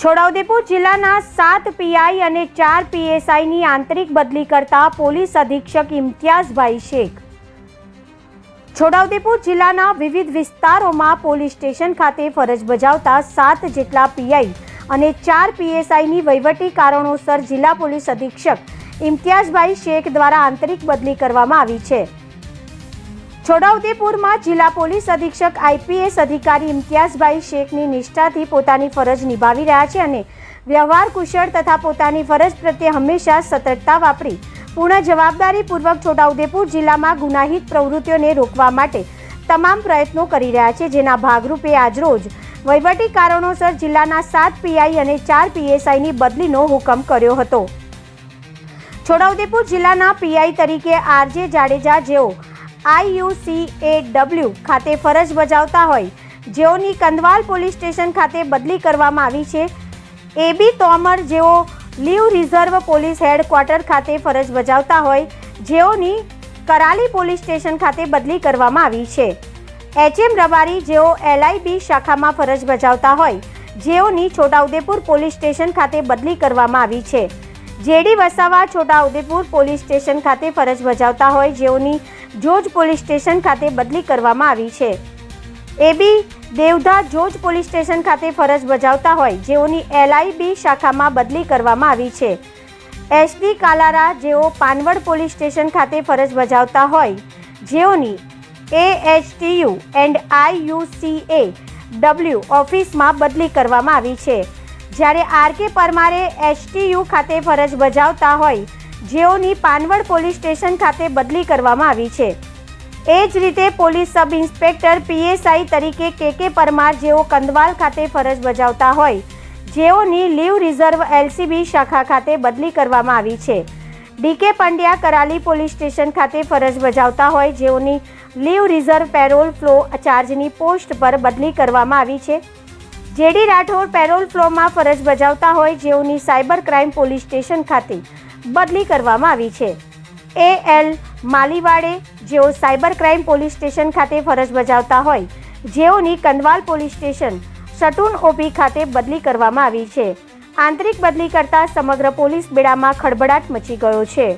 છોટાઉદેપુર જિલ્લાના 7 પીઆઈ અને 4 પીએસઆઈની આંતરિક બદલી કરતા પોલીસ અધિક્ષક ઇમ્તિયાઝભાઈ શેખ। છોટાઉદેપુર જિલ્લાના વિવિધ વિસ્તારોમાં પોલીસ સ્ટેશન ખાતે ફરજ બજાવતા 7 જેટલા પીઆઈ અને 4 પીએસઆઈની વહીવટી કારણોસર જિલ્લા પોલીસ અધિક્ષક ઇમ્તિયાઝભાઈ શેખ દ્વારા આંતરિક બદલી કરવામાં આવી છે। છોટાઉદેપુરમાં જિલ્લા પોલીસ અધિક્ષક આઈપીએસ અધિકારી ઇમ્તિયાઝભાઈ શેખની નિષ્ઠાથી પોતાની ફરજ નિભાવી રહ્યા છે અને વ્યવહાર કુશળ તથા પોતાની ફરજ પ્રત્યે હંમેશા સતર્કતા વાપરી પૂર્ણ જવાબદારીપૂર્વક છોટાઉદેપુર જિલ્લામાં ગુનાહિત પ્રવૃત્તિઓને રોકવા માટે તમામ પ્રયત્નો કરી રહ્યા છે, જેના ભાગરૂપે આજરોજ વહીવટી કારણોસર જિલ્લાના 7 પીઆઈ અને 4 પીએસઆઈની બદલીનો હુકમ કર્યો હતો। છોટાઉદેપુર જિલ્લાના પીઆઈ તરીકે આરજે જાડેજા, જેઓ IUCAW ખાતે ફરજ બજાવતા હોય, જેઓની કંદવાલ પોલીસ સ્ટેશન ખાતે બદલી કરવામાં આવી છે। AB તોમર, જેઓ લીવ રિઝર્વ પોલીસ હેડક્વાર્ટર ખાતે ફરજ બજાવતા હોય, જેઓની કરાલી પોલીસ સ્ટેશન ખાતે બદલી કરવામાં આવી છે। HM રબારી, જેઓ LIB શાખામાં ફરજ બજાવતા હોય, જેઓની છોટાઉદેપુર પોલીસ સ્ટેશન ખાતે બદલી કરવામાં આવી છે। JD Vasava Chhota Udepur police station ખાતે ફરજ બજાવતા હોય, જેઓની જોજ પોલીસ સ્ટેશન ખાતે બદલી કરવામાં આવી છે। AB દેવધા જોજ પોલીસ સ્ટેશન ખાતે ફરજ બજાવતા હોય, જેઓની LIB શાખામાં બદલી કરવામાં આવી છે। SD કાલારા, જેઓ પાનવડ પોલીસ સ્ટેશન ખાતે ફરજ બજાવતા હોય, જેઓની AHTU એન્ડ IUCAW ઓફિસમાં બદલી કરવામાં આવી છે। જ્યારે RK પરમારે HTU ખાતે ફરજ બજાવતા હોય, જેઓની પાનવડ પોલીસ સ્ટેશન ખાતે બદલી કરવામાં આવી છે। એ જ રીતે પોલીસ સબ ઇન્સ્પેક્ટર PSI તરીકે KK પરમાર, જેઓ કંદવાલ ખાતે ફરજ બજાવતા હોય, જેઓની લીવ રિઝર્વ LCB શાખા ખાતે બદલી કરવામાં આવી છે। DK Pandya Karali police station ખાતે ફરજ બજાવતા હોય, જેઓની લીવ રિઝર્વ પેરોલ ફ્લો ચાર્જની પોસ્ટ પર બદલી કરવામાં આવી છે। JD રાઠોડ પેરોલ ફ્લોમાં ફરજ બજાવતા હોય, જેઓની સાયબર ક્રાઇમ પોલીસ સ્ટેશન ખાતે બદલી કરવામાં આવી છે। AL માલીવાડે, જેઓ સાયબર ક્રાઇમ પોલીસ સ્ટેશન ખાતે ફરજ બજાવતા હોય, જેઓની કંદવાલ પોલીસ સ્ટેશન સટુન OP ખાતે બદલી કરવામાં આવી છે। આંતરિક બદલી કરતા સમગ્ર પોલીસ બેડામાં ખળભળાટ મચી ગયો છે।